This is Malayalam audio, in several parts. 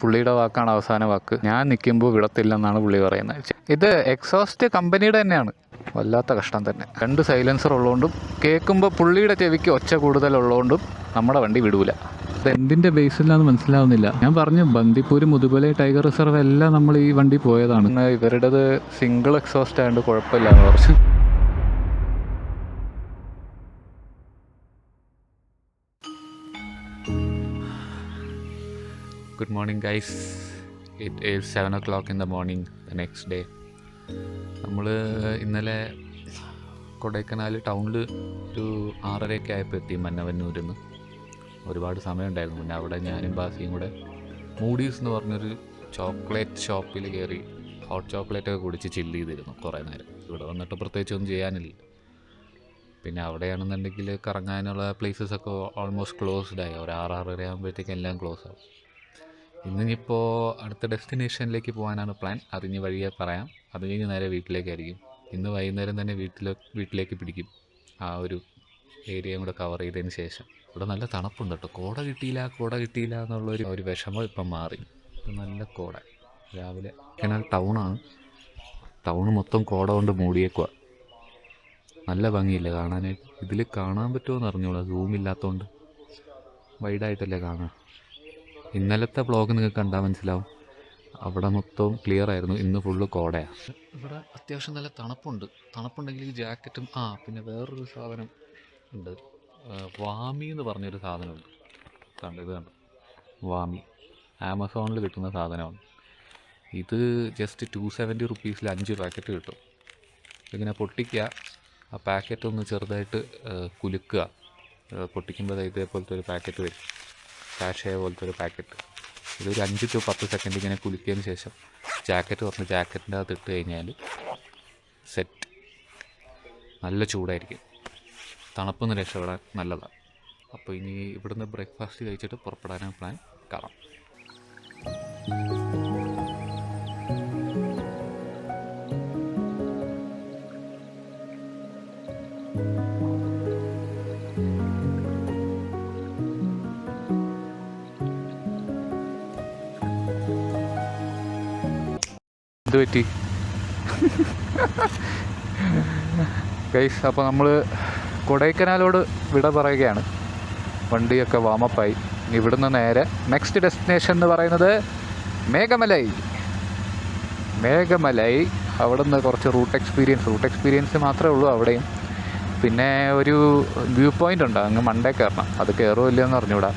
പുള്ളിയുടെ വാക്കാണ് അവസാന വാക്ക്. ഞാൻ നിൽക്കുമ്പോൾ വിടത്തില്ലെന്നാണ് പുള്ളി പറയുന്നത്. ഇത് എക്സോസ്റ്റ് കമ്പനിയുടെ തന്നെയാണ്. വല്ലാത്ത കഷ്ടം തന്നെ. 2 സൈലൻസർ ഉള്ളതുകൊണ്ടും കേൾക്കുമ്പോൾ പുള്ളിയുടെ ചെവിക്ക് ഒച്ച കൂടുതലുള്ളതുകൊണ്ടും നമ്മുടെ വണ്ടി വിടൂല. ഇത് എന്തിൻ്റെ ബേസിലാന്ന് മനസ്സിലാവുന്നില്ല. ഞാൻ പറഞ്ഞു ബന്ദിപ്പൂര്, മുതുമലൈ, ടൈഗർ റിസർവ് എല്ലാം നമ്മൾ ഈ വണ്ടി പോയതാണ്. ഇവരുടേത് സിംഗിൾ എക്സോസ്റ്റ് ആയതുകൊണ്ട് കുഴപ്പമില്ല എന്ന് പറഞ്ഞു. Good morning guys. It is 7 o'clock in the morning the next day. നമ്മൾ ഇന്നലെ കൊടൈക്കനാൽ ടൗണിൽ ഒരു 6:30 ആയപ്പോൾ എത്തി മന്നവന്നൂരിൽ നിന്ന്. ഒരുപാട് സമയമുണ്ടായിരുന്നു. പിന്നെ അവിടെ ഞാനും ബാസിയും കൂടെ മൂഡീസ് എന്ന് പറഞ്ഞൊരു ചോക്ലേറ്റ് ഷോപ്പിൽ കയറി ഹോട്ട് ചോക്ലേറ്റൊക്കെ കുടിച്ച് ചില്ല് ചെയ്തിരുന്നു കുറേ നേരം. ഇവിടെ വന്നിട്ട് പ്രത്യേകിച്ചൊന്നും ചെയ്യാനില്ല. പിന്നെ അവിടെയാണെന്നുണ്ടെങ്കിൽ കറങ്ങാനുള്ള പ്ലേസസൊക്കെ ഓൾമോസ്റ്റ് ക്ലോസ്ഡായി. ഒരു 6-6:30 ആകുമ്പോഴത്തേക്കും എല്ലാം ക്ലോസ് ആവും. ഇന്നിപ്പോൾ അടുത്ത ഡെസ്റ്റിനേഷനിലേക്ക് പോകാനാണ് പ്ലാൻ. അതിന് വഴിയെ പറയാം. അത് കഴിഞ്ഞ് നേരെ വീട്ടിലേക്കായിരിക്കും. ഇന്ന് വൈകുന്നേരം തന്നെ വീട്ടിലേക്ക് പിടിക്കും. ആ ഒരു ഏരിയയും കൂടെ കവർ ചെയ്തതിന് ശേഷം. ഇവിടെ നല്ല തണുപ്പുണ്ട് കേട്ടോ. കോട കിട്ടിയില്ല എന്നുള്ളൊരു വിഷമം ഇപ്പം മാറി. നല്ല കോട. രാവിലെ എന്നാൽ ടൗണാണ്. ടൗണ് മൊത്തം കോട കൊണ്ട് മൂടിയേക്കുക. നല്ല ഭംഗിയില്ല കാണാനായിട്ട്. ഇതിൽ കാണാൻ പറ്റുമോ അറിഞ്ഞോളൂ. സൂമില്ലാത്തതുകൊണ്ട് വൈഡായിട്ടല്ലേ കാണാം. ഇന്നലത്തെ വ്ളോഗ് നിങ്ങൾക്ക് കണ്ടാൽ മനസ്സിലാവും. അവിടെ മൊത്തം ക്ലിയർ ആയിരുന്നു. ഇന്ന് ഫുള്ള് കോടയാണ്. ഇവിടെ അത്യാവശ്യം നല്ല തണുപ്പുണ്ടെങ്കിൽ ജാക്കറ്റും പിന്നെ വേറൊരു സാധനം ഉണ്ട്. വാമി എന്ന് പറഞ്ഞൊരു സാധനമുണ്ട്. ഇത് കണ്ടു. വാമി ആമസോണിൽ കിട്ടുന്ന സാധനമാണ്. ഇത് ജസ്റ്റ് 270 റുപ്പീസിൽ 5 പാക്കറ്റ് കിട്ടും. ഇങ്ങനെ പൊട്ടിക്കുക, ആ പാക്കറ്റ് ഒന്ന് ചെറുതായിട്ട് കുലുക്കുക. പൊട്ടിക്കുമ്പോൾ ഇതേപോലത്തെ ഒരു പാക്കറ്റ് വരും. കാഷേ പോലത്തെ ഒരു പാക്കറ്റ്. ഇതൊരു 5 to 10 സെക്കൻഡ് ഇങ്ങനെ കുലുക്കിയതിന് ശേഷം ജാക്കറ്റ് തുറന്ന് ജാക്കറ്റിൻ്റെ അകത്ത് ഇട്ട് കഴിഞ്ഞാൽ സെറ്റ്. നല്ല ചൂടായിരിക്കും. തണുപ്പൊന്ന് രക്ഷപ്പെടാൻ നല്ലതാണ്. അപ്പോൾ ഇനി ഇവിടുന്ന് ബ്രേക്ക്ഫാസ്റ്റ് കഴിച്ചിട്ട് പുറപ്പെടാനാണ് പ്ലാൻ. കാണാം. പറ്റി ഗൈസ്. അപ്പോൾ നമ്മൾ കൊടൈക്കനാലോട് വിട പറയുകയാണ്. വണ്ടിയൊക്കെ വാമപ്പായി. ഇവിടുന്ന് നേരെ നെക്സ്റ്റ് ഡെസ്റ്റിനേഷൻ എന്ന് പറയുന്നത് മേഘമലൈ. അവിടെ നിന്ന് കുറച്ച് റൂട്ട് എക്സ്പീരിയൻസ് മാത്രമേ ഉള്ളൂ അവിടെയും. പിന്നെ ഒരു വ്യൂ പോയിൻ്റ് ഉണ്ട്, അങ്ങ് മണ്ടേ കയറണം. അത് കയറുമോ ഇല്ലയെന്ന് അറിഞ്ഞൂടാ.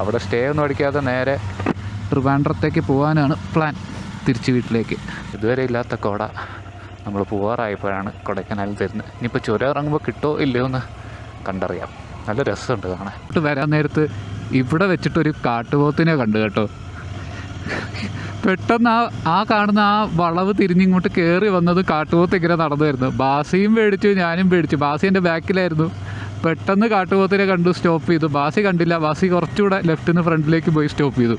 അവിടെ സ്റ്റേ ഒന്നും അടിക്കാതെ നേരെ ട്രിവാൻഡ്രത്തേക്ക് പോകാനാണ് പ്ലാൻ. തിരിച്ച് വീട്ടിലേക്ക്. ഇതുവരെ ഇല്ലാത്ത കോട നമ്മൾ പോകാറായപ്പോഴാണ് കൊടൈക്കനാലിൽ തരുന്നത്. ഇനിയിപ്പോൾ ചുരം ഇറങ്ങുമ്പോൾ കിട്ടുമോ ഇല്ലയോ എന്ന് കണ്ടറിയാം. നല്ല രസമുണ്ട് കാണാൻ. ഇട്ട് വരാൻ നേരത്ത് ഇവിടെ വെച്ചിട്ടൊരു കാട്ടുപോത്തിനെ കണ്ടു കേട്ടോ. പെട്ടെന്ന് ആ കാണുന്ന ആ വളവ് തിരിഞ്ഞിങ്ങോട്ട് കയറി വന്നത് കാട്ടുപോത്ത് ഇങ്ങനെ നടന്നു വരുന്നു. ബാസിയും പേടിച്ചു, ഞാനും പേടിച്ചു. ബാസി എൻ്റെ ബാക്കിലായിരുന്നു. പെട്ടെന്ന് കാട്ടുപോത്തിനെ കണ്ടു, സ്റ്റോപ്പ് ചെയ്തു. ബാസി കണ്ടില്ല. ബാസി കുറച്ചുകൂടെ ലെഫ്റ്റിൽ നിന്ന് ഫ്രണ്ടിലേക്ക് പോയി സ്റ്റോപ്പ് ചെയ്തു.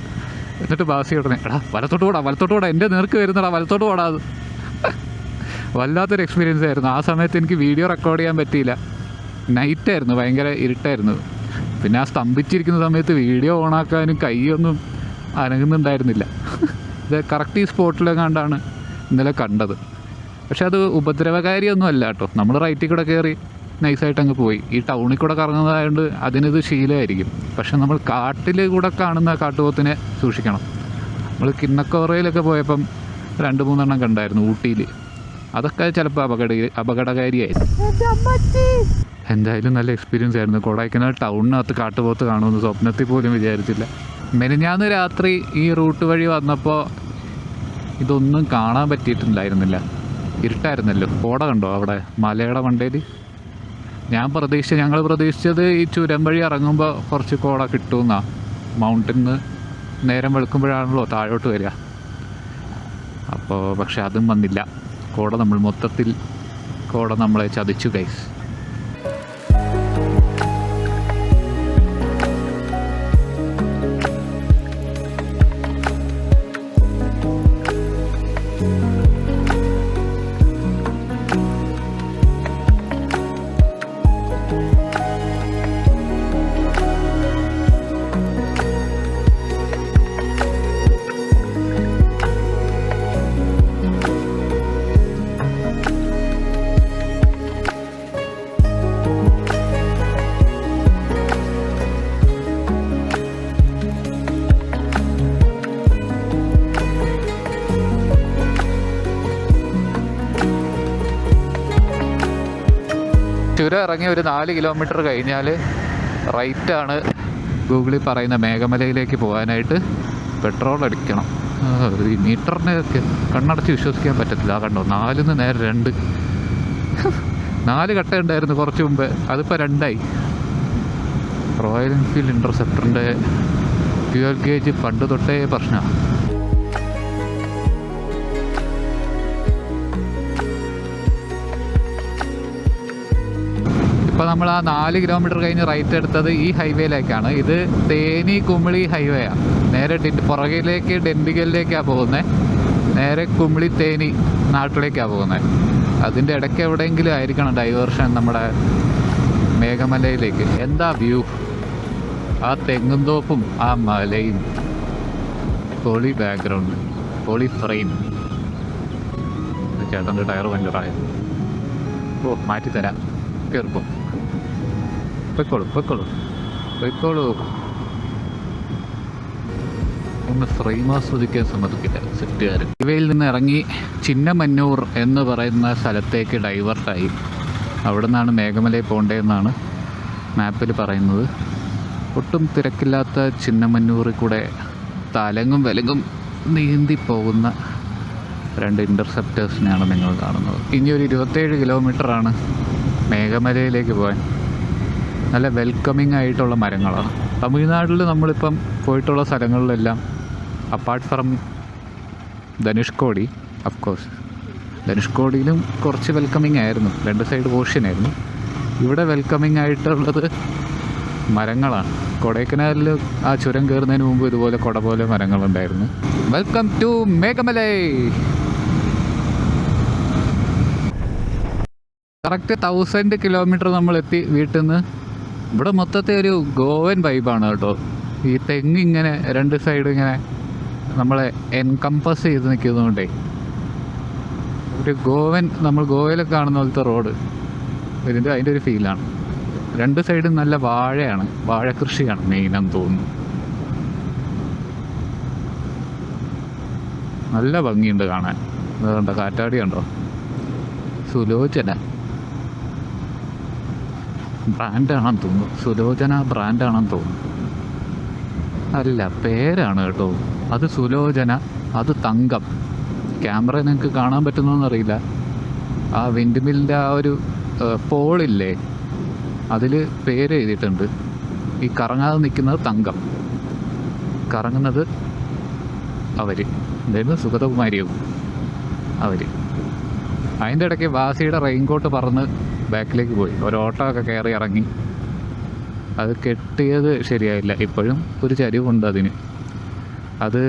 എന്നിട്ട് ബാസി ഉടനെ വലത്തോട്ട് പോടാ, എൻ്റെ നേർക്ക് വരുന്നടാ, വലത്തോട്ട് പോടാ. അത് വല്ലാത്തൊരു എക്സ്പീരിയൻസ് ആയിരുന്നു. ആ സമയത്ത് എനിക്ക് വീഡിയോ റെക്കോർഡ് ചെയ്യാൻ പറ്റിയില്ല. നൈറ്റായിരുന്നു, ഭയങ്കര ഇരുട്ടായിരുന്നു. പിന്നെ ആ സ്തംഭിച്ചിരിക്കുന്ന സമയത്ത് വീഡിയോ ഓണാക്കാനും കൈയൊന്നും അനങ്ങുന്നുണ്ടായിരുന്നില്ല. ഇത് കറക്റ്റ് ഈ സ്പോട്ടിലെങ്ങാണ്ടാണ് ഇന്നലെ കണ്ടത്. പക്ഷെ അത് ഉപദ്രവകാരിയൊന്നും അല്ല കേട്ടോ. നമ്മൾ റൈറ്റിൽ കൂടെ കയറി നൈസായിട്ട് അങ്ങ് പോയി. ഈ ടൗണിൽ കൂടെ കറങ്ങുന്നതായതുകൊണ്ട് അതിനിത് ശീലമായിരിക്കും. പക്ഷെ നമ്മൾ കാട്ടിൽ കൂടെ കാണുന്ന കാട്ടുപോത്തിനെ സൂക്ഷിക്കണം. നമ്മൾ കിണ്ണക്കോറയിലൊക്കെ പോയപ്പം 2-3 എണ്ണം കണ്ടായിരുന്നു ഊട്ടിയിൽ. അതൊക്കെ ചിലപ്പോൾ അപകടകാരിയായിരുന്നു. എന്തായാലും നല്ല എക്സ്പീരിയൻസ് ആയിരുന്നു. കൊടൈക്കനാൽ ടൗണിനകത്ത് കാട്ടുപോത്ത് കാണുമെന്ന് സ്വപ്നത്തിൽ പോലും വിചാരിച്ചില്ല. മെനിഞ്ഞാന്ന് രാത്രി ഈ റൂട്ട് വഴി വന്നപ്പോൾ ഇതൊന്നും കാണാൻ പറ്റിയിട്ടുണ്ടായിരുന്നില്ല. ഇരുട്ടായിരുന്നല്ലോ. കോട കണ്ടോ അവിടെ മലയുടെ മണ്ടയിൽ? ഞങ്ങൾ പ്രതീക്ഷിച്ചത് ഈ ചുരം വഴി ഇറങ്ങുമ്പോൾ കുറച്ച് കോട കിട്ടുമെന്നാണ്. മൗണ്ടനിൽ നിന്ന് നേരം വെളുക്കുമ്പോഴാണല്ലോ താഴോട്ട് വരിക. പക്ഷെ അതും വന്നില്ല. മൊത്തത്തിൽ കോട നമ്മളെ ചതിച്ചു ഗൈസ്. ചുരം ഇറങ്ങി ഒരു 4 കിലോമീറ്റർ കഴിഞ്ഞാൽ റൈറ്റാണ് ഗൂഗിളിൽ പറയുന്ന മേഘമലയിലേക്ക് പോകാനായിട്ട്. പെട്രോൾ അടിക്കണം. ഈ മീറ്ററിനെയൊക്കെ കണ്ണടച്ച് വിശ്വസിക്കാൻ പറ്റത്തില്ല. ആ കണ്ടോ, 4-ന് നേരെ 2. 4 കട്ട ഉണ്ടായിരുന്നു കുറച്ച് മുമ്പ്, അതിപ്പോൾ 2ആയി. റോയൽ എൻഫീൽഡ് ഇൻ്റർസെപ്റ്ററിൻ്റെ ഫ്യൂവൽ ഗേജ് പണ്ട് തൊട്ടേ പ്രശ്നമാണ്. ഇപ്പോൾ നമ്മൾ ആ 4 കിലോമീറ്റർ കഴിഞ്ഞ് റൈറ്റ് എടുത്തത് ഈ ഹൈവേയിലേക്കാണ്. ഇത് തേനി കുമിളി ഹൈവേ ആണ്. നേരെ പുറകിലേക്ക് ഡെൻഡിഗലിലേക്കാണ് പോകുന്നത്. നേരെ കുമിളി തേനി നാട്ടിലേക്കാണ് പോകുന്നത്. അതിൻ്റെ ഇടയ്ക്ക് എവിടെയെങ്കിലും ആയിരിക്കണം ഡൈവേർഷൻ നമ്മുടെ മേഘമലയിലേക്ക്. എന്താ വ്യൂ! ആ തെങ്ങുംതോപ്പും ആ മലയും, പൊളി ബാക്ക്ഗ്രൗണ്ട്, പൊളി ഫ്രെയിം. ചേട്ടൻ്റെ ടയർ പഞ്ചറായ. ഓ, മാറ്റിത്തരാം, കയറിപ്പോ. പൊയ്ക്കോളൂ. ഒന്ന് ഫ്രെയിം ആസ്വദിക്കാൻ സമ്മതിക്കില്ല സെറ്റുകാർ. ഇവയിൽ നിന്ന് ഇറങ്ങി ചിന്നമന്നൂർ എന്ന് പറയുന്ന സ്ഥലത്തേക്ക് ഡൈവേർട്ടായി. അവിടെ നിന്നാണ് മേഘമലയിൽ പോകേണ്ടതെന്നാണ് മാപ്പിൽ പറയുന്നത്. ഒട്ടും തിരക്കില്ലാത്ത ചിന്നമന്നൂറിൽ കൂടെ തലങ്ങും വിലങ്ങും നീന്തി പോകുന്ന 2 ഇൻ്റർസെപ്റ്റേഴ്സിനെയാണ് നിങ്ങൾ കാണുന്നത്. ഇനി ഒരു 27 കിലോമീറ്ററാണ് മേഘമലയിലേക്ക് പോകാൻ. നല്ല വെൽക്കമിങ് ആയിട്ടുള്ള മരങ്ങളാണ്. തമിഴ്നാട്ടിൽ നമ്മളിപ്പം പോയിട്ടുള്ള സ്ഥലങ്ങളിലെല്ലാം അപ്പാർട്ട് ഫ്രം ധനുഷ്കോടി, അഫ്കോഴ്സ് ധനുഷ്കോടിയിലും കുറച്ച് വെൽക്കമിങ് ആയിരുന്നു, 2 സൈഡ് പോർഷനായിരുന്നു. ഇവിടെ വെൽക്കമിങ് ആയിട്ടുള്ളത് മരങ്ങളാണ്. കൊടൈക്കനാലിൽ ആ ചുരം കയറുന്നതിന് മുമ്പ് ഇതുപോലെ കൊട പോലെ മരങ്ങളുണ്ടായിരുന്നു. Welcome to Meghamalai. Correct 1000 kilometre നമ്മൾ എത്തി വീട്ടിൽ നിന്ന്. ഇവിടെ മൊത്തത്തെ ഒരു ഗോവൻ വൈബാണ് കേട്ടോ. ഈ തെങ്ങ് ഇങ്ങനെ 2 സൈഡ് ഇങ്ങനെ നമ്മളെ എൻകംപസ് ചെയ്ത് നിൽക്കുന്നതുകൊണ്ടേ ഒരു നമ്മൾ ഗോവയിലൊക്കെ കാണുന്ന പോലത്തെ റോഡ് അതിൻ്റെ ഒരു ഫീലാണ്. 2 സൈഡും നല്ല വാഴയാണ്, വാഴക്കൃഷിയാണ് മെയിനെന്ന് തോന്നുന്നു. നല്ല ഭംഗിയുണ്ട് കാണാൻ. അതുകൊണ്ടോ കാറ്റാടി ഉണ്ടോ, സുലോചന ബ്രാൻഡാണെന്ന് തോന്നുന്നു. സുലോചന ബ്രാൻഡാണെന്ന് തോന്നുന്നു. അല്ല, പേരാണ് കേട്ടോ. അത് സുലോചന, അത് തങ്കം. ക്യാമറ നിങ്ങൾക്ക് കാണാൻ പറ്റുന്നോന്നറിയില്ല. ആ വിൻഡ് മില്ലിൻ്റെ ആ ഒരു പോളില്ലേ, അതിൽ പേര് എഴുതിയിട്ടുണ്ട്. ഈ കറങ്ങാതെ നിൽക്കുന്നത് തങ്കം, കറങ്ങുന്നത് അവർ. എന്തായിരുന്നു, സുഗതകുമാരിയും അവർ. അതിൻ്റെ ഇടയ്ക്ക് വാസിയുടെ റെയിൻകോട്ട് പറന്ന് ബാക്കിലേക്ക് പോയി. ഒരു ഓട്ടോ ഒക്കെ കയറി ഇറങ്ങി. അത് കെട്ടിയത് ശരിയായില്ല. ഇപ്പോഴും ഒരു ചരിവുണ്ട് അതിന്. അത്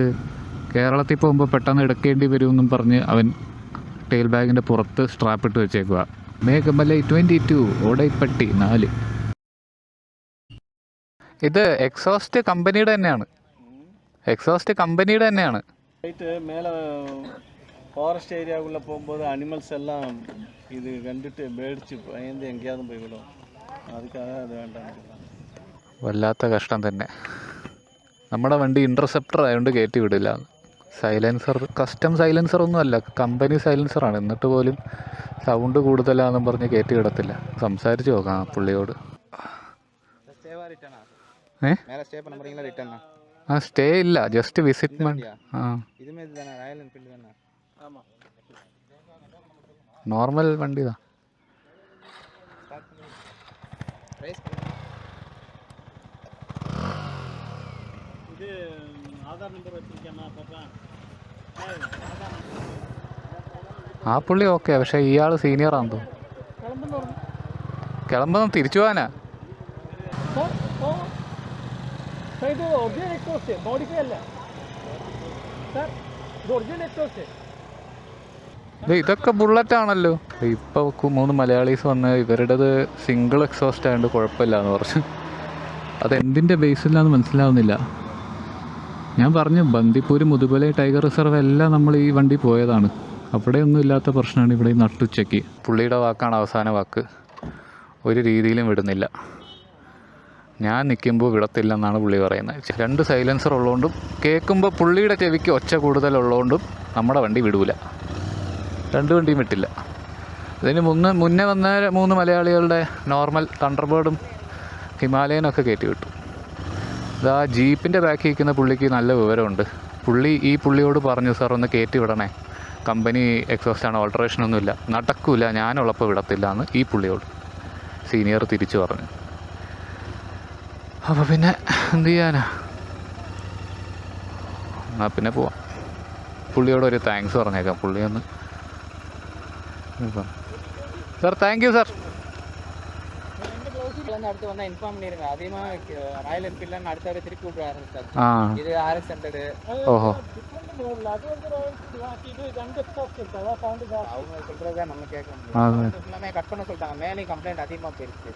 കേരളത്തിൽ പോകുമ്പോൾ പെട്ടെന്ന് എടുക്കേണ്ടി വരുമെന്നും പറഞ്ഞ് അവൻ ടെയിൽ ബാഗിൻ്റെ പുറത്ത് സ്ട്രാപ്പിട്ട് വെച്ചേക്കുക. മേഘമലൈ 22 ഓടൈപ്പട്ടി 4. ഇത് എക്സോസ്റ്റ് കമ്പനിയുടെ തന്നെയാണ്. மேலே ஃபாரஸ்ட் ஏரியாவுக்குள்ளே போகும்போது அனிமல்ஸ் எல்லாம் இது கண்டுட்டு பேடிச்சு பயந்து எங்கேயாவது போய் விடும். அதுக்காக அது வேண்டாம். വല്ലാത്ത കഷ്ടം തന്നെ. നമ്മുടെ വണ്ടി ഇൻ്റർസെപ്റ്റർ ആയതുകൊണ്ട് കയറ്റി വിടില്ല. സൈലൻസർ, കസ്റ്റം സൈലൻസർ ഒന്നും അല്ല, കമ്പനി സൈലൻസറാണ്. എന്നിട്ട് പോലും സൗണ്ട് കൂടുതലാണെന്നും പറഞ്ഞ് കയറ്റി വിടത്തില്ല. സംസാരിച്ച് നോക്കാം പുള്ളിയോട്. ആ, സ്റ്റേ ഇല്ല, ജസ്റ്റ് വിസിറ്റ്. നോർമൽ വണ്ടിതാ. ആ പുള്ളി ഓക്കെ, പക്ഷെ ഇയാൾ സീനിയറാണെന്ന് തോന്നുന്നു. കിളമ്പൊന്നും തിരിച്ചു പോകാനാ. ഇതൊക്കെ ബുള്ളറ്റ് ആണല്ലോ. ഇപ്പോൾ 3 മലയാളീസ് വന്ന് ഇവരുടേത് സിംഗിൾ എക്സോസ്റ്റ് ആയതുകൊണ്ട് കുഴപ്പമില്ല എന്ന് പറഞ്ഞു. അതെന്തിൻ്റെ ബേസിലാന്ന് മനസ്സിലാവുന്നില്ല. ഞാൻ പറഞ്ഞു, ബന്ദിപ്പൂർ, മുതുമലൈ ടൈഗർ റിസർവ് എല്ലാം നമ്മൾ ഈ വണ്ടി പോയതാണ്. അവിടെ ഒന്നും ഇല്ലാത്ത പ്രശ്നമാണ് ഇവിടെ ഈ നട്ടുച്ചയ്ക്ക്. പുള്ളിയുടെ വാക്കാണ് അവസാന വാക്ക്. ഒരു രീതിയിലും വിടുന്നില്ല. ഞാൻ നിൽക്കുമ്പോൾ വിടത്തില്ലെന്നാണ് പുള്ളി പറയുന്നത്. 2 സൈലൻസർ ഉള്ളതുകൊണ്ടും കേൾക്കുമ്പോൾ പുള്ളിയുടെ ചെവിക്ക് ഒച്ച കൂടുതലുള്ളതുകൊണ്ടും നമ്മുടെ വണ്ടി വിടൂല. 2 വണ്ടിയും വിട്ടില്ല. ഇതിന് മുന്നേ വന്ന 3 മലയാളികളുടെ നോർമൽ തണ്ടർബേർഡും ഹിമാലയനൊക്കെ കയറ്റി വിട്ടു. ഇതാ ജീപ്പിൻ്റെ ബാക്കിൽ ഇരിക്കുന്ന പുള്ളിക്ക് നല്ല വിവരമുണ്ട്. ഈ പുള്ളിയോട് പറഞ്ഞു, സാർ ഒന്ന് കയറ്റി വിടണേ, കമ്പനി എക്സോസ്റ്റാണ്, ഓൾട്ടറേഷനൊന്നുമില്ല, നടക്കൂല, ഞാനുള്ളപ്പോൾ വിടത്തില്ല എന്ന് ഈ പുള്ളിയോട് സീനിയർ തിരിച്ചു പറഞ്ഞു. അപ്പോൾ പിന്നെ എന്ത് ചെയ്യാനാ, എന്നാൽ പിന്നെ പോവാം. പുള്ളിയോട് ഒരു താങ്ക്സ് പറഞ്ഞേക്കാം. പുള്ളിയൊന്ന് സാർ താങ്ക് യു സാർ. அடுத்து வந்தா இன்ஃபார்ம் பண்ணிருங்க. அதிகமா ராயல் என்ஃபீல்ட்ல அடுத்த வரை திருப்பி விட்டுறாரு சார். இது RX 100. ஓஹோ, அவங்க சொல்றதா நம்ம கேட்க முடியும். எல்லாமே கட் பண்ண சொல்லிட்டாங்க. மேலே கம்ப்ளைண்ட் அதிகமா போயிருச்சு.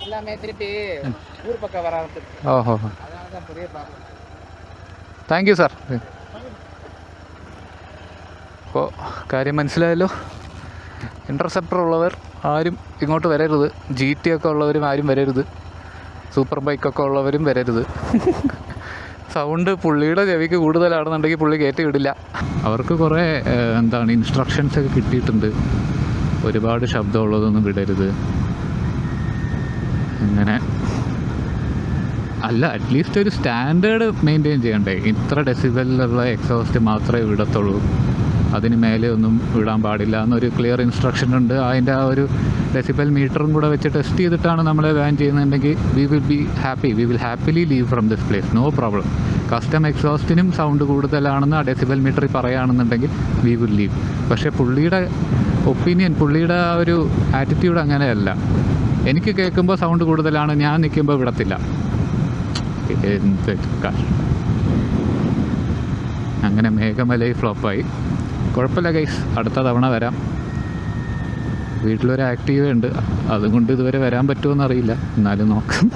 எல்லாமே திருப்பி ஊர் பக்கம் வர ஆரம்பிச்சு. ஓஹோ, அதனால தான் பெரிய ப்ராப்ளம். Thank you sir. അപ്പോൾ കാര്യം മനസ്സിലായല്ലോ. ഇൻ്റർസെപ്റ്റർ ഉള്ളവർ ആരും ഇങ്ങോട്ട് വരരുത്. GT ഒക്കെ ഉള്ളവരും ആരും വരരുത്. സൂപ്പർ ബൈക്കൊക്കെ ഉള്ളവരും വരരുത്. സൗണ്ട് പുള്ളിയുടെ ചെവിക്ക് കൂടുതലാണെന്നുണ്ടെങ്കിൽ പുള്ളി കയറ്റി വിടില്ല. അവർക്ക് കുറേ ഇൻസ്ട്രക്ഷൻസ് ഒക്കെ കിട്ടിയിട്ടുണ്ട്. ഒരുപാട് ശബ്ദമുള്ളതൊന്നും വിടരുത് അങ്ങനെ. അല്ല, അറ്റ്ലീസ്റ്റ് ഒരു സ്റ്റാൻഡേർഡ് മെയിൻറ്റെയിൻ ചെയ്യണ്ടേ. ഇത്ര ഡെസിബലിലുള്ള എക്സോസ്റ്റ് മാത്രമേ വിടത്തുള്ളൂ, അതിന് മേലെ ഒന്നും വിടാൻ പാടില്ല എന്നൊരു ക്ലിയർ ഇൻസ്ട്രക്ഷൻ ഉണ്ട്. അതിൻ്റെ ആ ഒരു ഡെസിബൽ മീറ്ററും കൂടെ വെച്ച് ടെസ്റ്റ് ചെയ്തിട്ടാണ് നമ്മളെ ബാൻ ചെയ്യുന്നുണ്ടെങ്കിൽ we will happily leave from this place, no problem. Custom എക്സോസ്റ്റിനും സൗണ്ട് കൂടുതലാണെന്ന് ആ ഡെസിബൽ മീറ്ററിൽ പറയുകയാണെന്നുണ്ടെങ്കിൽ വി വിൽ ലീവ്. പക്ഷേ പുള്ളിയുടെ ഒപ്പീനിയൻ, പുള്ളിയുടെ ആ ഒരു ആറ്റിറ്റ്യൂഡ് അങ്ങനെയല്ല. എനിക്ക് കേൾക്കുമ്പോൾ സൗണ്ട് കൂടുതലാണ്, ഞാൻ നിൽക്കുമ്പോൾ വിടത്തില്ല. എന്ത് അങ്ങനെ മേഘമലയിൽ ഫ്ലോപ്പായി. കുഴപ്പമില്ല ഗൈസ്, അടുത്ത തവണ വരാം. വീട്ടിലൊരു ആക്റ്റീവ ഉണ്ട്, അതുകൊണ്ട് ഇതുവരെ വരാൻ പറ്റുമോയെന്നറിയില്ല, എന്നാലും നോക്കാം.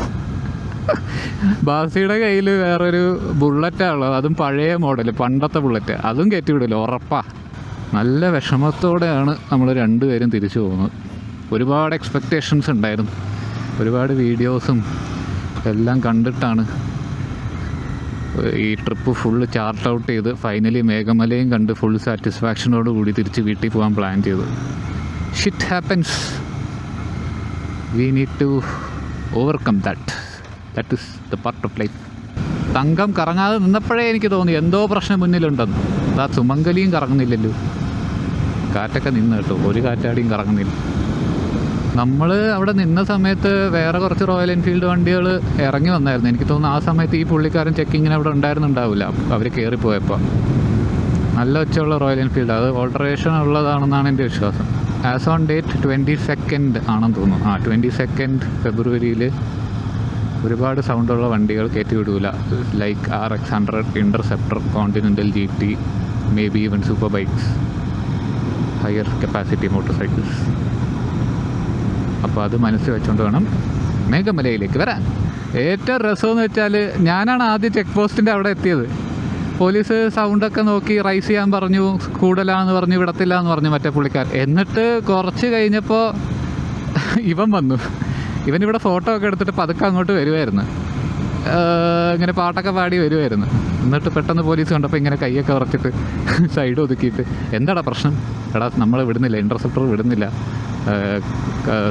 ബാസിയുടെ കയ്യിൽ വേറൊരു ബുള്ളറ്റാണുള്ളത്, അതും പഴയ മോഡൽ, പണ്ടത്തെ ബുള്ളറ്റ്. അതും കയറ്റി വിടില്ല, ഉറപ്പാ. നല്ല വിഷമത്തോടെയാണ് നമ്മൾ രണ്ടുപേരും തിരിച്ചു പോകുന്നത്. ഒരുപാട് എക്സ്പെക്റ്റേഷൻസ് ഉണ്ടായിരുന്നു, ഒരുപാട് വീഡിയോസും എല്ലാം കണ്ടിട്ടാണ് ഈ ട്രിപ്പ് ഫുള്ള് ചാർട്ട് ഔട്ട് ചെയ്ത് ഫൈനലി മേഘമലയും കണ്ട് ഫുൾ സാറ്റിസ്ഫാക്ഷനോട് കൂടി തിരിച്ച് വീട്ടിൽ പോകാൻ പ്ലാൻ ചെയ്തു. Shit happens, we need to overcome that is the part of life. തങ്കം കറങ്ങാതെ നിന്നപ്പോഴേ എനിക്ക് തോന്നി എന്തോ പ്രശ്നം മുന്നിലുണ്ടെന്ന്. അതാ സുമംഗലിയും കറങ്ങുന്നില്ലല്ലോ. കാറ്റൊക്കെ നിന്ന് കേട്ടോ, ഒരു കാറ്റാടിയും കറങ്ങുന്നില്ല. നമ്മൾ അവിടെ നിന്ന സമയത്ത് വേറെ കുറച്ച് റോയൽ എൻഫീൽഡ് വണ്ടികൾ ഇറങ്ങി വന്നായിരുന്നു. എനിക്ക് തോന്നുന്നു ആ സമയത്ത് ഈ പുള്ളിക്കാരൻ ചെക്കിങ്ങിന് അവിടെ ഉണ്ടായിരുന്നുണ്ടാവില്ല, അവർ കയറിപ്പോയപ്പോൾ. നല്ല ഒച്ചയുള്ള റോയൽ എൻഫീൽഡ്, അത് ഓൾട്ടറേഷൻ ഉള്ളതാണെന്നാണ് എൻ്റെ വിശ്വാസം. ആസ് ഓൺ ഡേറ്റ് 22 ആണെന്ന് തോന്നുന്നു. 22 ഫെബ്രുവരിയിൽ ഒരുപാട് സൗണ്ടുള്ള വണ്ടികൾ കയറ്റി വിടൂല. Like RX 100, Interceptor, Continental GT, maybe even super bikes, higher capacity motorcycles. അപ്പോൾ അത് മനസ്സിൽ വെച്ചുകൊണ്ട് വേണം മേഘമലയിലേക്ക് വരാൻ. ഏറ്റവും രസമെന്ന് വെച്ചാൽ ഞാനാണ് ആദ്യം ചെക്ക് പോസ്റ്റിൻ്റെ അവിടെ എത്തിയത്. പോലീസ് സൗണ്ടൊക്കെ നോക്കി റൈസ് ചെയ്യാൻ പറഞ്ഞു, കൂടുതലാന്ന് പറഞ്ഞു, വിടത്തില്ല എന്ന് പറഞ്ഞു മറ്റേ പുള്ളിക്കാർ. എന്നിട്ട് കുറച്ച് കഴിഞ്ഞപ്പോൾ ഇവൻ വന്നു. ഇവനിവിടെ ഫോട്ടോ ഒക്കെ എടുത്തിട്ട് പതുക്കെ അങ്ങോട്ട് വരുമായിരുന്നു, ഇങ്ങനെ പാട്ടൊക്കെ പാടി വരുമായിരുന്നു. എന്നിട്ട് പെട്ടെന്ന് പോലീസ് കണ്ടപ്പോൾ ഇങ്ങനെ കൈയൊക്കെ ഉറച്ചിട്ട് സൈഡ് ഒതുക്കിയിട്ട്, എന്താടാ പ്രശ്നം? എടാ നമ്മൾ വിടുന്നില്ല, ഇൻ്റർസെപ്റ്റർ വിടുന്നില്ല,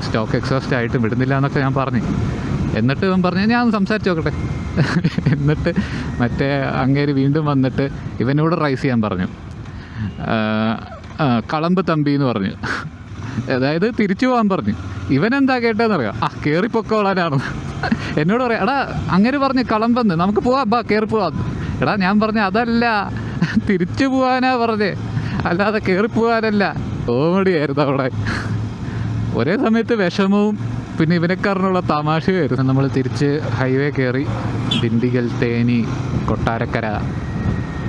സ്റ്റോക്ക് എക്സോസ്റ്റ് ആയിട്ട് വിടുന്നില്ല എന്നൊക്കെ ഞാൻ പറഞ്ഞു. എന്നിട്ട് ഇവൻ പറഞ്ഞു ഞാൻ സംസാരിച്ച് നോക്കട്ടെ. എന്നിട്ട് മറ്റേ അങ്ങേര് വീണ്ടും വന്നിട്ട് ഇവനോട് റൈസ് ചെയ്യാൻ പറഞ്ഞു. കളമ്പ് തമ്പി എന്ന് പറഞ്ഞു, അതായത് തിരിച്ചു പോകാൻ പറഞ്ഞു. ഇവനെന്താ കേട്ടതെന്നറിയാം, കയറിപ്പൊക്കോളാനാണെന്ന് എന്നോട് പറയാം. എടാ അങ്ങനെ പറഞ്ഞ് കളമ്പെന്ന്, നമുക്ക് പോവാം, കയറി പോവാം. എടാ ഞാൻ പറഞ്ഞു അതല്ല, തിരിച്ചു പോകാനാ പറഞ്ഞേ, അല്ലാതെ കയറിപ്പോകാനല്ല. കോമഡിയായിരുന്നു അവിടെ. ഒരേ സമയത്ത് വിഷമവും പിന്നെ ഇവനെക്കാരനുള്ള തമാശയായിരുന്നു. നമ്മൾ തിരിച്ച് ഹൈവേ കയറി ദിണ്ടിഗൽ, തേനി, കൊട്ടാരക്കര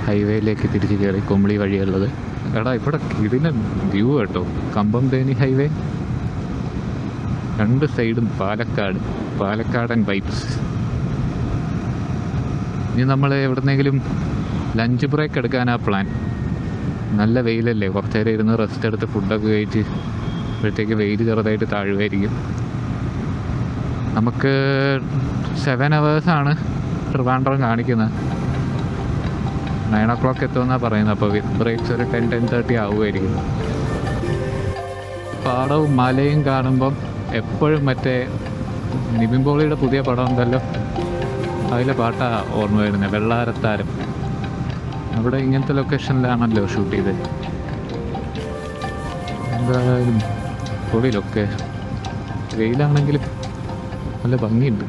ഹൈവേയിലേക്ക് തിരിച്ച് കയറി, കുമളി വഴിയുള്ളത്. എടാ ഇവിടെ ഇതിന് വ്യൂ കേട്ടോ, കമ്പം തേനി ഹൈവേ, രണ്ട് സൈഡും പാലക്കാടൻ വൈബ്സ്. ഇനി നമ്മൾ എവിടുന്നെങ്കിലും ലഞ്ച് ബ്രേക്ക് എടുക്കാനാ പ്ലാൻ. നല്ല വെയിലല്ലേ, കുറച്ച് നേരം ഇരുന്ന് റെസ്റ്റ് എടുത്ത് ഫുഡൊക്കെ കഴിച്ച് അപ്പോഴത്തേക്ക് വെയിൽ ചെറുതായിട്ട് താഴുമായിരിക്കും. നമുക്ക് 7 hours ട്രിവാൻഡ്രം കാണിക്കുന്നത്. 9 o'clock എത്തുമെന്നാണ് പറയുന്നത്. അപ്പോൾ വിത്ത് ബ്രേക്സ് ഒരു 10-10:30 ആവുമായിരിക്കും. പാടവും മലയും കാണുമ്പം എപ്പോഴും മറ്റേ നിവിൻ പോളിയുടെ പുതിയ പടം ഉണ്ടല്ലോ, അതിലെ പാട്ടാ ഓർമ്മ വരുന്നത്, വെള്ളാരത്താരം. അവിടെ ഇങ്ങനത്തെ ലൊക്കേഷനിലാണല്ലോ ഷൂട്ട് ചെയ്തത്. എന്തായാലും പൊളി ലൊക്കേഷൻ. വെയിലാണെങ്കിലും നല്ല ഭംഗിയുണ്ട്.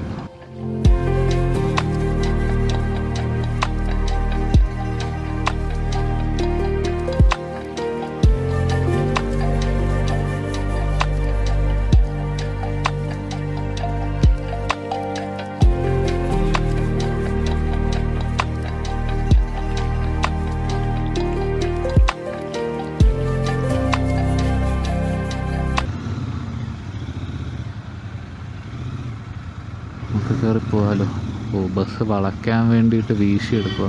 നമുക്ക് കയറി പോകാമല്ലോ. ഓ, ബസ് വളയ്ക്കാൻ വേണ്ടിയിട്ട് വീശിയെടുക്കുക.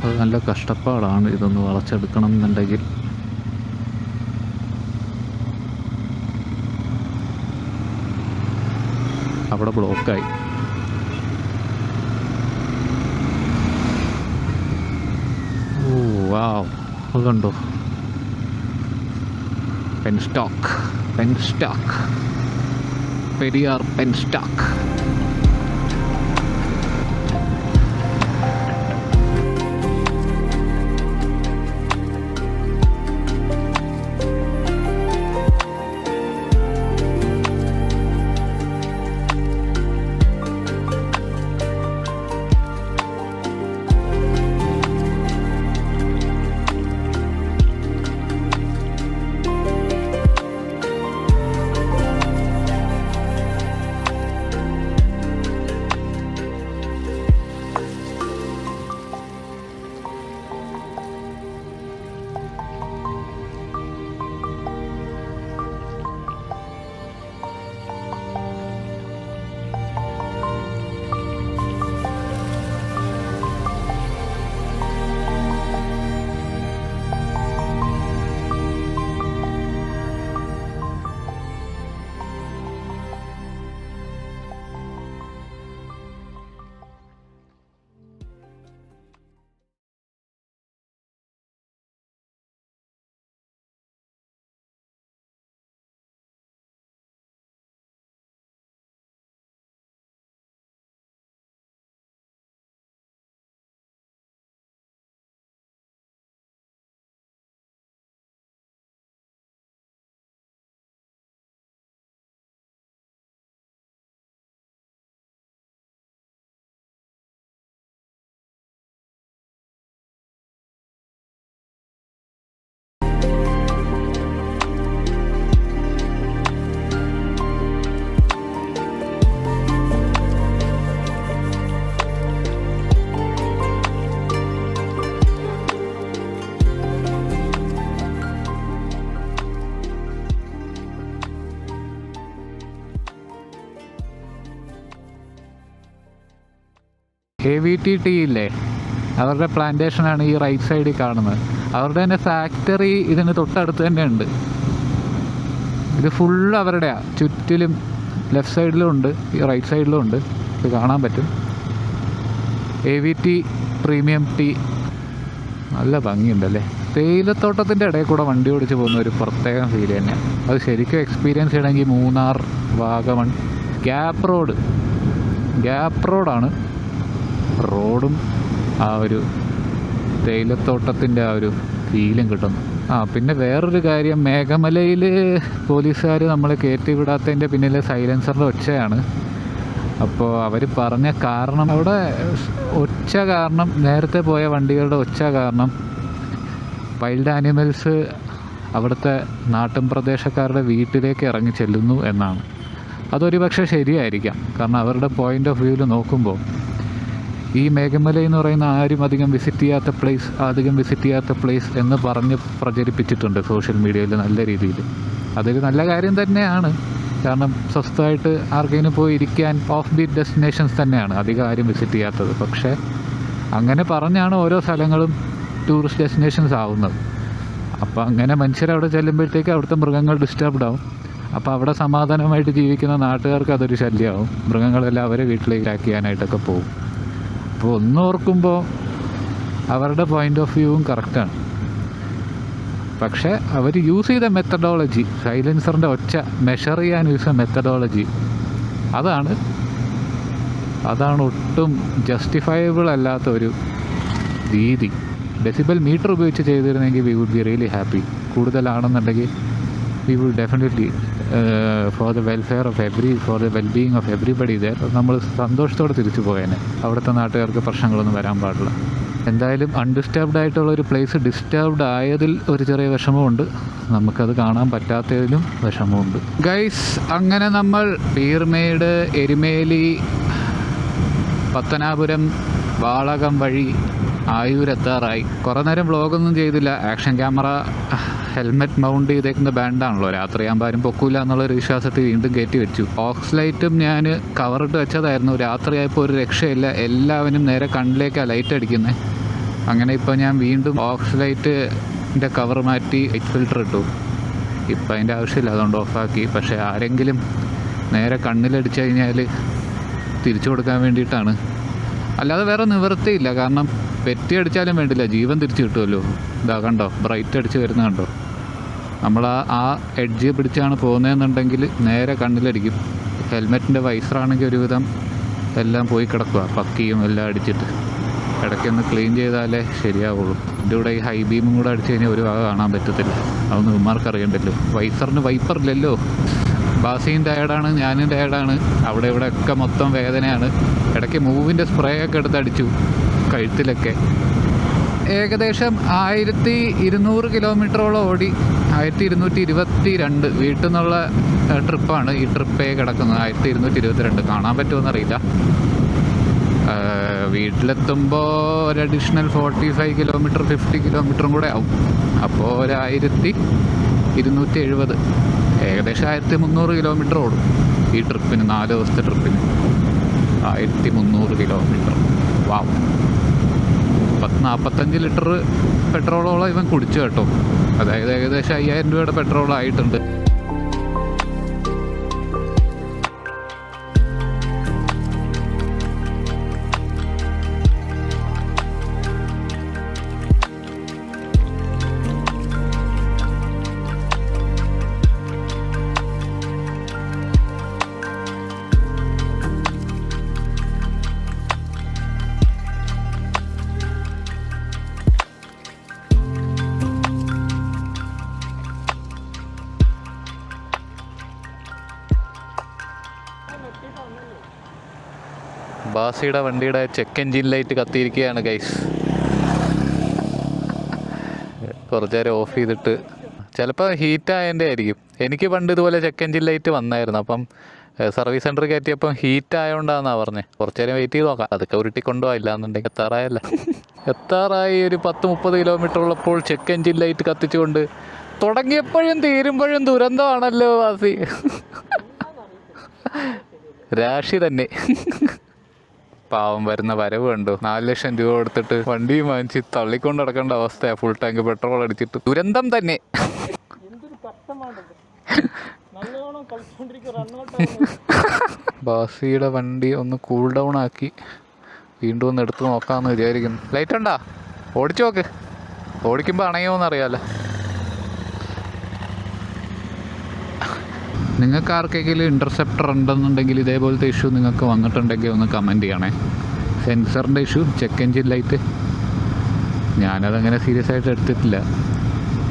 അത് നല്ല കഷ്ടപ്പാടാണ് ഇതൊന്ന് വളച്ചെടുക്കണം എന്നുണ്ടെങ്കിൽ. അവിടെ ബ്ലോക്കായി. ഓ വാവ്, അത് കണ്ടോ, penstock, Periyar penstock. AVT tea ഇല്ലേ, അവരുടെ പ്ലാന്റേഷനാണ് ഈ റൈറ്റ് സൈഡിൽ കാണുന്നത്. അവരുടെ തന്നെ ഫാക്ടറി ഇതിന് തൊട്ടടുത്ത് തന്നെ ഉണ്ട്. ഇത് ഫുള്ള് അവരുടെയാണ്. ചുറ്റിലും ലെഫ്റ്റ് സൈഡിലും ഉണ്ട്, ഈ റൈറ്റ് സൈഡിലും ഉണ്ട്. ഇത് കാണാൻ പറ്റും. AVT premium tea. നല്ല ഭംഗിയുണ്ടല്ലേ. തേയിലത്തോട്ടത്തിൻ്റെ ഇടയിൽ കൂടെ വണ്ടി ഓടിച്ച് പോകുന്ന ഒരു പ്രത്യേകം ഫീൽ തന്നെയാണ്. അത് ശരിക്കും എക്സ്പീരിയൻസ് ചെയ്യണമെങ്കിൽ മൂന്നാർ, വാഗമൺ, ഗ്യാപ്പ് റോഡാണ്. റോഡും ആ ഒരു തേയിലത്തോട്ടത്തിൻ്റെ ആ ഒരു ഫീലും കിട്ടുന്നു. പിന്നെ വേറൊരു കാര്യം, മേഘമലയിൽ പോലീസുകാർ നമ്മളെ കയറ്റി വിടാത്തതിൻ്റെ പിന്നിലെ സൈലൻസറിൻ്റെ ഒച്ചയാണ്. അപ്പോൾ അവർ പറഞ്ഞ കാരണം, അവിടെ ഒച്ച കാരണം, നേരത്തെ പോയ വണ്ടികളുടെ ഒച്ച കാരണം വൈൽഡ് ആനിമൽസ് അവിടുത്തെ നാട്ടിൻ പ്രദേശക്കാരുടെ വീട്ടിലേക്ക് ഇറങ്ങി ചെല്ലുന്നു എന്നാണ്. അതൊരു പക്ഷേ ശരിയായിരിക്കാം. കാരണം അവരുടെ പോയിൻ്റ് ഓഫ് വ്യൂവിൽ നോക്കുമ്പോൾ ഈ മേഘമല എന്ന് പറയുന്ന ആരും അധികം വിസിറ്റ് ചെയ്യാത്ത പ്ലേസ് എന്ന് പറഞ്ഞ് പ്രചരിപ്പിച്ചിട്ടുണ്ട് സോഷ്യൽ മീഡിയയിൽ നല്ല രീതിയിൽ. അതൊരു നല്ല കാര്യം തന്നെയാണ്. കാരണം സ്വസ്ഥമായിട്ട് ആർക്കെങ്കിലും പോയി ഇരിക്കാൻ ഓഫ് ബീറ്റ് ഡെസ്റ്റിനേഷൻസ് തന്നെയാണ് അധികം ആരും വിസിറ്റ് ചെയ്യാത്തത്. പക്ഷേ അങ്ങനെ പറഞ്ഞാണ് ഓരോ സ്ഥലങ്ങളും ടൂറിസ്റ്റ് ഡെസ്റ്റിനേഷൻസ് ആവുന്നത്. അപ്പോൾ അങ്ങനെ മനുഷ്യരവിടെ ചെല്ലുമ്പോഴത്തേക്ക് അവിടുത്തെ മൃഗങ്ങൾ ഡിസ്റ്റർബ്ഡ് ആവും. അപ്പോൾ അവിടെ സമാധാനമായിട്ട് ജീവിക്കുന്ന നാട്ടുകാർക്ക് അതൊരു ശല്യമാവും. മൃഗങ്ങളെല്ലാം അവരെ വീട്ടിലേക്ക് ആക്കിയാനായിട്ടൊക്കെ പോകും. അപ്പോൾ ഒന്നോർക്കുമ്പോൾ അവരുടെ പോയിൻ്റ് ഓഫ് വ്യൂവും കറക്റ്റാണ്. പക്ഷേ അവർ യൂസ് ചെയ്ത മെത്തഡോളജി, സൈലൻസറിൻ്റെ ഒച്ച മെഷർ ചെയ്യാൻ യൂസ് ചെയ്ത മെത്തഡോളജി, അതാണ് ഒട്ടും ജസ്റ്റിഫയബിൾ അല്ലാത്ത ഒരു രീതി. ഡെസിബൽ മീറ്റർ ഉപയോഗിച്ച് ചെയ്തിരുന്നെങ്കിൽ we would be really happy. കൂടുതലാണെന്നുണ്ടെങ്കിൽ we would definitely for the welfare of for the wellbeing of everybody there നമ്മൾ സന്തോഷത്തോടെ തിരിച്ചു പോയേനെ. അവിടുത്തെ നാട്ടുകാർക്ക് പ്രശ്നങ്ങളൊന്നും വരാൻ പാടില്ല. എന്തായാലും അൺഡിസ്റ്റർബ്ഡ് ആയിട്ടുള്ള ഒരു പ്ലേസ് ഡിസ്റ്റർബ്ഡ് ആയതിൽ ഒരു ചെറിയ വിഷമമുണ്ട്, നമുക്കത് കാണാൻ പറ്റാത്തതിലും വിഷമമുണ്ട്. ഗൈസ്, അങ്ങനെ നമ്മൾ പീർമേട്, എരുമേലി, പത്തനാപുരം, വാളകം വഴി ആയൂരെത്താറായി. കുറേ നേരം വ്ളോഗൊന്നും ചെയ്തില്ല. ആക്ഷൻ ക്യാമറ ഹെൽമെറ്റ് മൗണ്ട് ചെയ്തേക്കുന്ന ബാൻഡാണല്ലോ, രാത്രിയാകുമ്പോൾ ആരും പൊക്കൂല എന്നുള്ളൊരു വിശ്വാസത്തിൽ വീണ്ടും കയറ്റി വെച്ചു. ഓക്സ് ലൈറ്റും ഞാൻ കവറിട്ട് വെച്ചതായിരുന്നു. രാത്രിയായപ്പോൾ ഒരു രക്ഷയില്ല, എല്ലാവരും നേരെ കണ്ണിലേക്കാണ് ലൈറ്റ് അടിക്കുന്നത്. അങ്ങനെ ഇപ്പോൾ ഞാൻ വീണ്ടും ഓക്സ് ലൈറ്റിൻ്റെ കവർ മാറ്റി ലൈറ്റ് ഫിൽറ്റർ ഇട്ടു. ഇപ്പം അതിൻ്റെ ആവശ്യമില്ല, അതുകൊണ്ട് ഓഫാക്കി. പക്ഷേ ആരെങ്കിലും നേരെ കണ്ണിലടിച്ചു കഴിഞ്ഞാൽ തിരിച്ചു കൊടുക്കാൻ വേണ്ടിയിട്ടാണ്, അല്ലാതെ വേറെ നിവൃത്തിയില്ല. കാരണം പെറ്റി അടിച്ചാലും വേണ്ടില്ല, ജീവൻ തിരിച്ചു കിട്ടുമല്ലോ. ഇതാ കണ്ടോ, ബ്രൈറ്റ് അടിച്ച് വരുന്ന കണ്ടോ. നമ്മൾ ആ എഡ്ജ് പിടിച്ചാണ് പോകുന്നതെന്നുണ്ടെങ്കിൽ നേരെ കണ്ണിലടിക്കും. ഹെൽമെറ്റിൻ്റെ വൈസറാണെങ്കിൽ ഒരുവിധം എല്ലാം പോയി കിടക്കുക, പക്കിയും എല്ലാം അടിച്ചിട്ട്. ഇടയ്ക്കൊന്ന് ക്ലീൻ ചെയ്താലേ ശരിയാവുള്ളൂ. എൻ്റെ കൂടെ ഈ ഹൈ ബീമും കൂടെ അടിച്ചു കഴിഞ്ഞാൽ ഒരു ഭാഗം കാണാൻ പറ്റത്തില്ല. അതൊന്നും ഇവന്മാർക്ക് അറിയണ്ടല്ലോ. വൈസറിന് വൈപ്പറില്ലല്ലോ. ബാസിയും ടയർഡാണ്, ഞാനും ടയർഡാണ്. അവിടെ ഇവിടെ ഒക്കെ മൊത്തം വേദനയാണ്. ഇടയ്ക്ക് മൂവിൻ്റെ സ്പ്രേ ഒക്കെ എടുത്ത് അടിച്ചു കഴുത്തിലൊക്കെ. ഏകദേശം 1200 കിലോമീറ്ററോളം ഓടി. 1222 വീട്ടിൽ നിന്നുള്ള ട്രിപ്പാണ് ഈ ട്രിപ്പേ കിടക്കുന്നത്. 1222 കാണാൻ പറ്റുമെന്നറിയില്ല. വീട്ടിലെത്തുമ്പോൾ ഒരു അഡീഷണൽ 45 കിലോമീറ്റർ 50 കിലോമീറ്ററും കൂടെ ആവും. അപ്പോൾ ഒരു 1270, ഏകദേശം 1300 കിലോമീറ്റർ ഓടും ഈ ട്രിപ്പിന്. 4 ദിവസത്തെ ട്രിപ്പിന് 1300 കിലോമീറ്റർ. വാവ്. 45 ലിറ്റർ പെട്രോളോളം ഇവൻ കുടിച്ചു കേട്ടോ. അതായത് ഏകദേശം 5000 രൂപയുടെ പെട്രോളായിട്ടുണ്ട്. ബാസിയുടെ വണ്ടിയുടെ ചെക്ക് എൻജിൻ ലൈറ്റ് കത്തിയിരിക്കുകയാണ് ഗൈസ്. കുറച്ച് നേരം ഓഫ് ചെയ്തിട്ട്, ചിലപ്പോൾ ഹീറ്റായതിൻ്റെ ആയിരിക്കും. എനിക്ക് പണ്ട് ഇതുപോലെ ചെക്ക് എൻജിൻ ലൈറ്റ് വന്നായിരുന്നു. അപ്പം സർവീസ് സെൻറ്റർ കയറ്റിയപ്പം ഹീറ്റ് ആയതുകൊണ്ടാണെന്നാണ് പറഞ്ഞത്. കുറച്ച് നേരം വെയിറ്റ് ചെയ്ത് നോക്കാം, അതൊക്കെ ഉരുട്ടിക്കൊണ്ടുപോയില്ല എന്നുണ്ടെങ്കിൽ. എത്താറായി ഒരു 10-30 കിലോമീറ്റർ ഉള്ളപ്പോൾ ചെക്ക് എൻജിൻ ലൈറ്റ് കത്തിച്ചുകൊണ്ട് തുടങ്ങിയപ്പോഴും തീരുമ്പോഴും ദുരന്തമാണല്ലോ ബാസി. രാശി തന്നെ. പാവം വരുന്ന വരവ് കണ്ടു. 4 ലക്ഷം രൂപ കൊടുത്തിട്ട് വണ്ടി വാങ്ങിച്ച് തള്ളിക്കൊണ്ട് നടക്കേണ്ട അവസ്ഥയാണ്. ഫുൾ ടാങ്ക് പെട്രോൾ അടിച്ചിട്ട് ദുരന്തം തന്നെ. ബാസിയുടെ വണ്ടി ഒന്ന് കൂൾ ഡൗൺ ആക്കി വീണ്ടും ഒന്ന് എടുത്ത് നോക്കാമെന്ന് വിചാരിക്കുന്നു. ലൈറ്റ് ഉണ്ടോ? ഓടിച്ചു നോക്ക്, ഓടിക്കുമ്പോൾ അണയുമോന്ന് അറിയാമല്ലോ. നിങ്ങൾക്ക് ആർക്കെങ്കിലും ഇൻ്റർസെപ്റ്റർ ഉണ്ടെന്നുണ്ടെങ്കിൽ ഇതേപോലത്തെ ഇഷ്യൂ നിങ്ങൾക്ക് വന്നിട്ടുണ്ടെങ്കിൽ ഒന്ന് കമൻറ്റ് ചെയ്യണേ. സെൻസറിൻ്റെ ഇഷ്യൂ, ചെക്ക് എൻജിൻ ലൈറ്റ്. ഞാനതങ്ങനെ സീരിയസ് ആയിട്ട് എടുത്തിട്ടില്ല.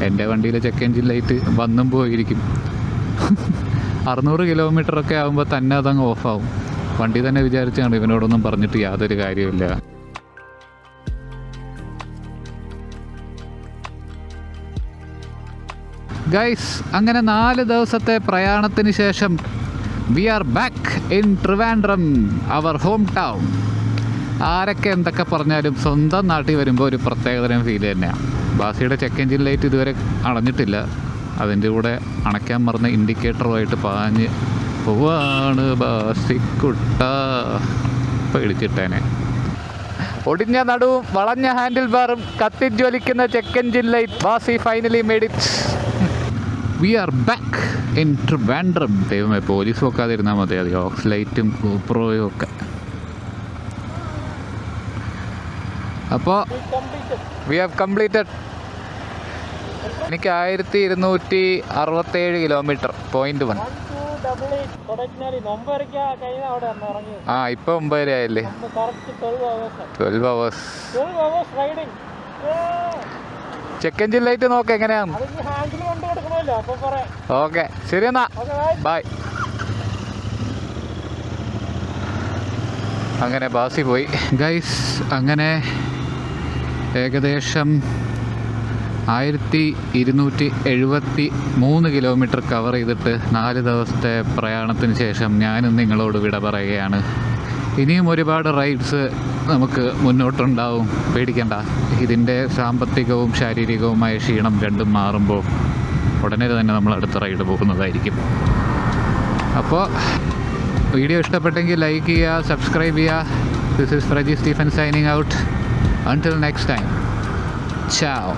എൻ്റെ വണ്ടിയിലെ ചെക്ക് എൻജിൻ ലൈറ്റ് വന്നും പോയിരിക്കും. 600 കിലോമീറ്ററൊക്കെ ആകുമ്പോൾ തന്നെ അതങ്ങ് ഓഫാവും. വണ്ടി തന്നെ വിചാരിച്ചാണ്, ഇവനോടൊന്നും പറഞ്ഞിട്ട് യാതൊരു കാര്യമില്ല. ഗൈസ്, അങ്ങനെ 4 ദിവസത്തെ പ്രയാണത്തിന് ശേഷം we are back in Trivandrum, our home town. ആരൊക്കെ എന്തൊക്കെ പറഞ്ഞാലും സ്വന്തം നാട്ടിൽ വരുമ്പോൾ ഒരു പ്രത്യേകതരം ഫീൽ തന്നെയാണ്. ബാസിയുടെ ചെക്ക് എൻജിൻ ലൈറ്റ് ഇതുവരെ അണഞ്ഞിട്ടില്ല. അതിൻ്റെ കൂടെ അണയ്ക്കാൻ മറന്ന ഇൻഡിക്കേറ്ററുമായിട്ട് പാഞ്ഞ് പോവാണ് ബാസിക്കുട്ട. പേടിച്ചിട്ടേനെ. ഒടിഞ്ഞ നടുവും വളഞ്ഞ ഹാൻഡിൽ ബാറും കത്തിജ്വലിക്കുന്ന ചെക്ക് എൻജിൻ ലൈറ്റ്. ബാസി finally made it. We are back in Trivandrum. ദൈവമേ, പോലീസ് നോക്കാതിരുന്നാൽ മതി. അത് ഓക്സ് ലൈറ്റും കൂപ്രോയും ഒക്കെ. അപ്പോൾ വി ഹാവ് കംപ്ലീറ്റഡ് എനിക്ക് 1267 കിലോമീറ്റർ .1. ആ ഇപ്പം 9 ആയല്ലേ. 12 hours. ചെക്ക് എഞ്ചിൻ ലൈറ്റ് നോക്ക് എങ്ങനെയാണ്. ഓക്കെ ശരി എന്നാ ബൈ. അങ്ങനെ ബാസി പോയി ഗൈസ്. അങ്ങനെ ഏകദേശം 1273 കിലോമീറ്റർ കവർ ചെയ്തിട്ട് 4 ദിവസത്തെ പ്രയാണത്തിന് ശേഷം ഞാനും നിങ്ങളോട് വിട പറയുകയാണ്. ഇനിയും ഒരുപാട് റൈഡ്സ് നമുക്ക് മുന്നോട്ടുണ്ടാവും, പേടിക്കണ്ട. ഇതിൻ്റെ സാമ്പത്തികവും ശാരീരികവുമായ ക്ഷീണം രണ്ടും മാറുമ്പോൾ ഉടനെ തന്നെ നമ്മൾ അടുത്ത റൈഡ് പോകുന്നതായിരിക്കും. അപ്പോൾ വീഡിയോ ഇഷ്ടപ്പെട്ടെങ്കിൽ ലൈക്ക് ചെയ്യുക, സബ്സ്ക്രൈബ് ചെയ്യുക. This is Fraji Stephen signing out. Until next time, ciao.